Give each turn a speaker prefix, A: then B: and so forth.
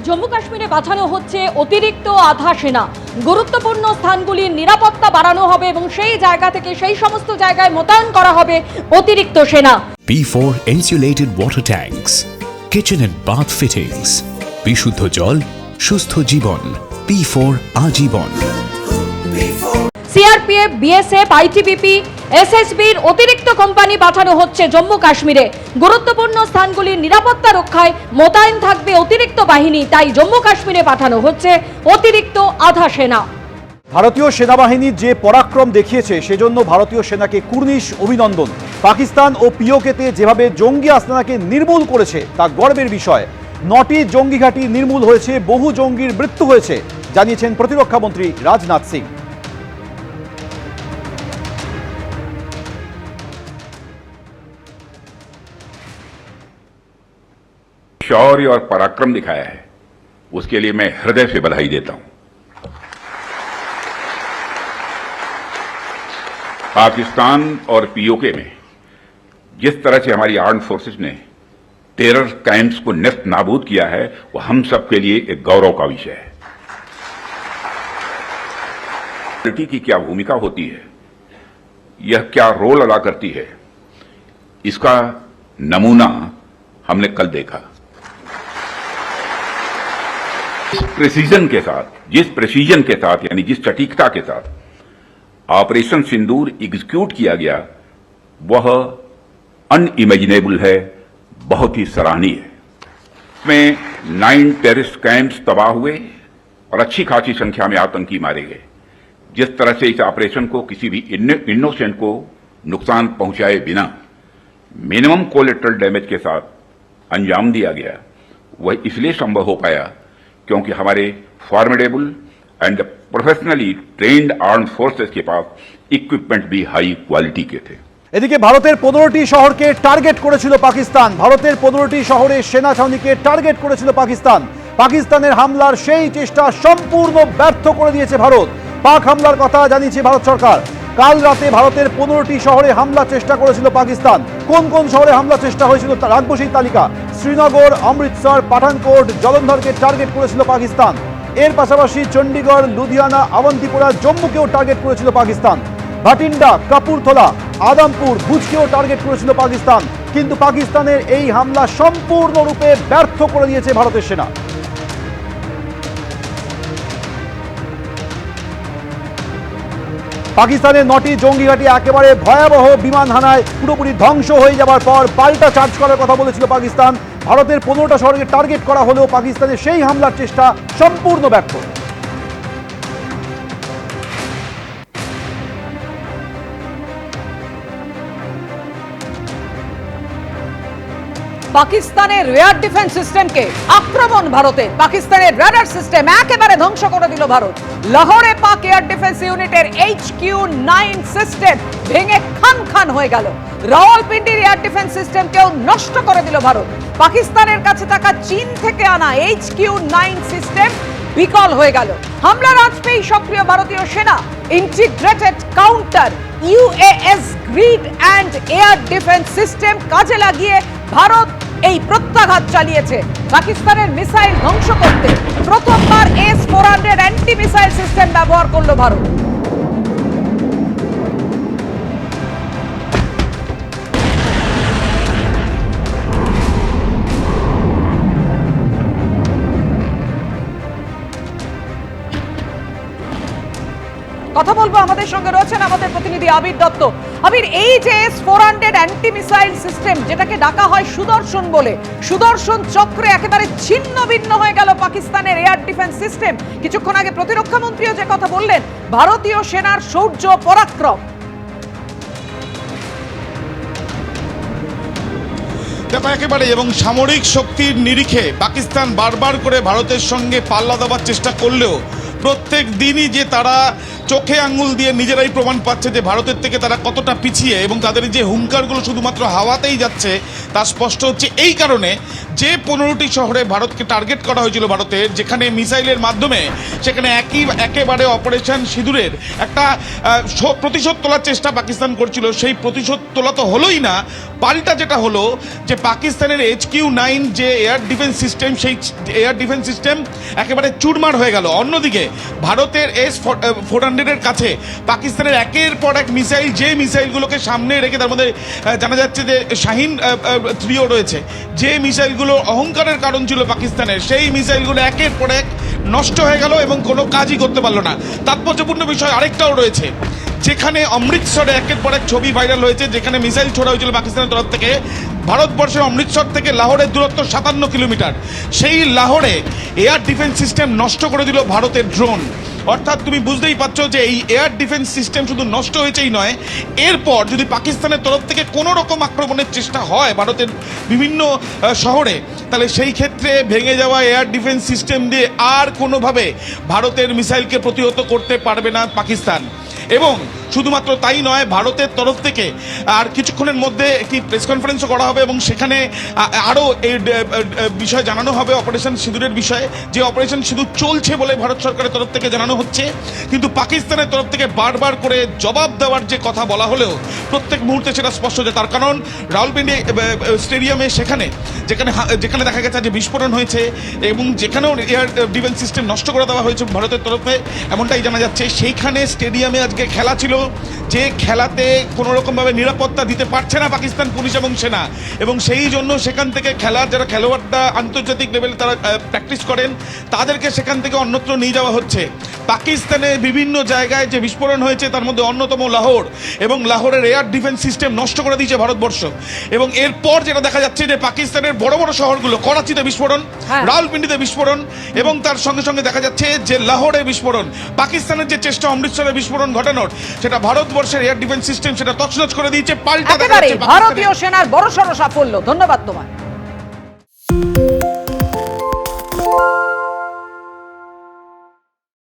A: জম্মু কাশ্মীরে পাঠানো হচ্ছে অতিরিক্ত আধা সেনা। গুরুত্বপূর্ণ স্থানগুলির নিরাপত্তা বাড়ানো হবে এবং সেই জায়গা থেকে সেই সমস্ত জায়গায় মোতায়েন করা হবে অতিরিক্ত সেনা।
B: P4 insulated water tanks, kitchen and bath fittings, বিশুদ্ধ জল, সুস্থ জীবন, P4 আজীবন।
A: সিআরপিএফ, বিএসএফ, আইটিবিপি, এসএসবির অতিরিক্ত কোম্পানি পাঠানো হচ্ছে জম্মু কাশ্মীরে। গুরুত্বপূর্ণ স্থানগুলির নিরাপত্তা রক্ষায় মোতায়েন থাকবে অতিরিক্ত বাহিনী, তাই জম্মু কাশ্মীরে পাঠানো হচ্ছে অতিরিক্ত আধা সেনা।
C: ভারতীয় সেনাবাহিনী যে পরাক্রম দেখিয়েছে সেজন্য ভারতীয় সেনাকে কুর্নিশ অভিনন্দন। পাকিস্তান ও পিওকেতে যেভাবে জঙ্গি আস্তানাকে নির্মূল করেছে তা গর্বের বিষয়। 9টি জঙ্গি ঘাঁটি নির্মূল হয়েছে, বহু জঙ্গির মৃত্যু হয়েছে, জানিয়েছেন প্রতিরক্ষা মন্ত্রী রাজনাথ সিং।
D: शौर्य और पराक्रम दिखाया है, उसके लिए मैं हृदय से बधाई देता हूं। पाकिस्तान और पीओके में जिस तरह से हमारी आर्म्ड फोर्सेस ने टेरर कैंप्स को नेस्त नाबूद किया है, वो हम सबके लिए एक गौरव का विषय है। सिक्योरिटी की क्या भूमिका होती है, यह क्या रोल अदा करती है, इसका नमूना हमने कल देखा। जिस प्रेसिजन के साथ यानी जिस सटीकता के साथ ऑपरेशन सिंदूर एग्जीक्यूट किया गया, वह अनइमेजिनेबल है, बहुत ही सराहनीय है। इसमें 9 टेररिस्ट कैंप्स तबाह हुए और अच्छी खासी संख्या में आतंकी मारे गए। जिस तरह से इस ऑपरेशन को किसी भी इनोसेंट को नुकसान पहुंचाए बिना मिनिमम कोलेटरल डैमेज के साथ अंजाम दिया गया, वह इसलिए संभव हो पाया क्योंकि हमारे formidable and professionally trained armed forces के पास इक्विपमेंट भी हाई क्वालिटी के थे।
C: এদিকে ভারতের 15টি শহরকে টার্গেট করেছিল পাকিস্তান। ভারতের 15টি শহরে সেনা ছাউনিকে টার্গেট করেছিল পাকিস্তান। পাকিস্তানের হামলার সেই চেষ্টা সম্পূর্ণ ব্যর্থ করে দিয়েছে ভারত। পাক হামলার কথা জানিয়েছে ভারত সরকার। কাল রাতে ভারতের 15টি শহরে হামলার চেষ্টা করেছিল পাকিস্তান। কোন কোন শহরে হামলা চেষ্টা হয়েছিল রাখবো সেই তালিকা। শ্রীনগর, অমৃতসর, পাঠানকোট, জলন্ধরকে টার্গেট করেছিল পাকিস্তান। এর পাশাপাশি চণ্ডীগড়, লুধিয়ানা, অবন্তিপুরা, জম্মুকেও টার্গেট করেছিল পাকিস্তান। ভাটিন্ডা, কাপুরথলা, আদমপুর, ভুজকেও টার্গেট করেছিল পাকিস্তান। কিন্তু পাকিস্তানের এই হামলা সম্পূর্ণরূপে ব্যর্থ করে দিয়েছে ভারতের সেনা। পাকিস্তানের 9টি জঙ্গি ঘাঁটি একেবারে ভয়াবহ বিমান হানায় পুরোপুরি ধ্বংস হয়ে যাবার পর পাল্টা চার্জ করার কথা বলেছিল পাকিস্তান। ভারতের 15টা শহরকে টার্গেট করা হলেও পাকিস্তানের সেই হামলার চেষ্টা সম্পূর্ণ ব্যর্থ।
E: পাকিস্তানের এয়ার ডিফেন্স সিস্টেমকে আক্রমণ ভারতের। পাকিস্তানের রাডার সিস্টেম একেবারে ধ্বংস করে দিল ভারত। লাহোরে পাক এয়ার ডিফেন্স ইউনিটের HQ-9 সিস্টেম ভেঙে খান খান হয়ে গেল। রাওয়ালপিন্ডির এয়ার ডিফেন্স সিস্টেমকেও নষ্ট করে দিল ভারত। পাকিস্তানের কাছে থাকা চীন থেকে আনা HQ-9 সিস্টেম বিকল হয়ে গেল। হামলার আজ পেয়ে সক্রিয় ভারতীয় সেনা integrated counter UAS grid and air defence system কাজে লাগিয়ে ভারত এই প্রত্যাঘাত চালিয়েছে। পাকিস্তানের মিসাইল ধ্বংস করতে প্রথমবার S-400 অ্যান্টি মিসাইল সিস্টেম ব্যবহার করলো ভারত। কথা বলবো, আমাদের সঙ্গে রয়েছেন আমাদের প্রতিনিধি আবির দত্ত। আবির, এই যে S-400 অ্যান্টি মিসাইল সিস্টেম, যেটাকে ডাকা হয় সুদর্শন বলে, সুদর্শন চক্রে একেবারে ছিন্ন ভিন্ন হয়ে গেল পাকিস্তানের এয়ার ডিফেন্স সিস্টেম। কিছুক্ষণ আগে প্রতিরক্ষা মন্ত্রীও যে কথা বললেন, ভারতীয় সেনার শৌর্য পরাক্রম।
F: দেখো একেবারে, এবং সামরিক শক্তির নিরিখে পাকিস্তান বারবার করে ভারতের সঙ্গে পাল্লা দেওয়ার চেষ্টা করলেও প্রত্যেক দিনই যে তারা চোখে আঙ্গুল দিয়ে নিজেরাই প্রমাণ পাচ্ছে যে ভারতের থেকে তারা কতটা পিছিয়ে, এবং তাদের যে হুঙ্কারগুলো শুধুমাত্র হাওয়াতেই যাচ্ছে তা স্পষ্ট হচ্ছে। এই কারণে যে 15টি শহরে ভারতকে টার্গেট করা হয়েছিল ভারতের, যেখানে মিসাইলের মাধ্যমে সেখানে একেবারে অপারেশন সিঁদুরের একটা প্রতিশোধ তোলার চেষ্টা পাকিস্তান করছিল, সেই প্রতিশোধ তোলা তো হলোই না, পাল্টা যেটা হলো যে পাকিস্তানের HQ-9 যে এয়ার ডিফেন্স সিস্টেম, সেই এয়ার ডিফেন্স সিস্টেম একেবারে চুরমার হয়ে গেল। অন্যদিকে ভারতের S-400-এর কাছে পাকিস্তানের একের পর এক মিসাইল, যে মিসাইলগুলোকে সামনে রেখে, তার মধ্যে জানা যাচ্ছে যে শাহিন 3ও রয়েছে, যে মিসাইলগুলো অহংকারের কারণ ছিল পাকিস্তানের, সেই মিসাইলগুলো একের পর এক নষ্ট হয়ে গেল এবং কোনো কাজই করতে পারলো না। তাৎপর্যপূর্ণ বিষয় আরেকটাও রয়েছে, যেখানে অমৃতসরে একের পর এক ছবি ভাইরাল হয়েছে, যেখানে মিসাইল ছোড়া হয়েছিল পাকিস্তানের তরফ থেকে। ভারতবর্ষের অমৃতসর থেকে লাহোরের দূরত্ব 57 কিলোমিটার। সেই লাহোরে এয়ার ডিফেন্স সিস্টেম নষ্ট করে দিল ভারতের ড্রোন। অর্থাৎ তুমি বুঝতেই পারছো যে এই এয়ার ডিফেন্স সিস্টেম শুধু নষ্ট হয়েছেই নয়, এরপর যদি পাকিস্তানের তরফ থেকে কোনো রকম আক্রমণের চেষ্টা হয় ভারতের বিভিন্ন শহরে, তাহলে সেই ক্ষেত্রে ভেঙে যাওয়া এয়ার ডিফেন্স সিস্টেম দিয়ে আর কোনোভাবে ভারতের মিসাইলকে প্রতিহত করতে পারবে না পাকিস্তান। এবং শুধুমাত্র তাই নয়, ভারতের তরফ থেকে আর কিছুক্ষণের মধ্যে একটি প্রেস কনফারেন্সও করা হবে এবং সেখানে আরও এই বিষয় জানানো হবে, অপারেশন সিঁদুরের বিষয়ে, যে অপারেশন সিঁদুর চলছে বলে ভারত সরকারের তরফ থেকে জানানো হচ্ছে। কিন্তু পাকিস্তানের তরফ থেকে বারবার করে জবাব দেওয়ার যে কথা বলা হলেও প্রত্যেক মুহূর্তে সেটা স্পষ্ট যে তার কারণ রাওয়ালপিন্ডি স্টেডিয়ামে যেখানে দেখা গেছে যে বিস্ফোরণ হয়েছে এবং যেখানেও এয়ার ডিফেন্স সিস্টেম নষ্ট করে দেওয়া হয়েছে ভারতের তরফে, এমনটাই জানা যাচ্ছে। সেইখানে স্টেডিয়ামে আজকে খেলা ছিল, যে খেলাতে কোনো রকমভাবে নিরাপত্তা দিতে পারছে না পাকিস্তান পুলিশ এবং সেনা, এবং সেই জন্য সেখান থেকে খেলার যারা খেলোয়াড়রা আন্তর্জাতিক লেভেলে তারা প্র্যাকটিস করেন, তাদেরকে সেখান থেকে অন্যত্র নিয়ে যাওয়া হচ্ছে। পাকিস্তানে বিভিন্ন জায়গায় যে বিস্ফোরণ হয়েছে তার মধ্যে অন্যতম লাহোর, এবং লাহোরের এয়ার ডিফেন্স সিস্টেম নষ্ট করে দিয়েছে ভারতবর্ষ। এবং এরপর যেটা দেখা যাচ্ছে যে পাকিস্তানের বড় বড় শহরগুলো, করাচিতে বিস্ফোরণ, রাওয়ালপিন্ডিতে বিস্ফোরণ, এবং তার সঙ্গে সঙ্গে দেখা যাচ্ছে যে লাহোরে বিস্ফোরণ। পাকিস্তানের যে চেষ্টা অমৃতসরে বিস্ফোরণ ঘটানোর, সেটা ভারতবর্ষের এয়ার ডিফেন্স সিস্টেম সেটা তছনছ করে দিয়েছে। পাল্টা দেখা যাচ্ছে
E: ভারতীয় সেনার বড়সড় সাফল্য। ধন্যবাদ তোমায়।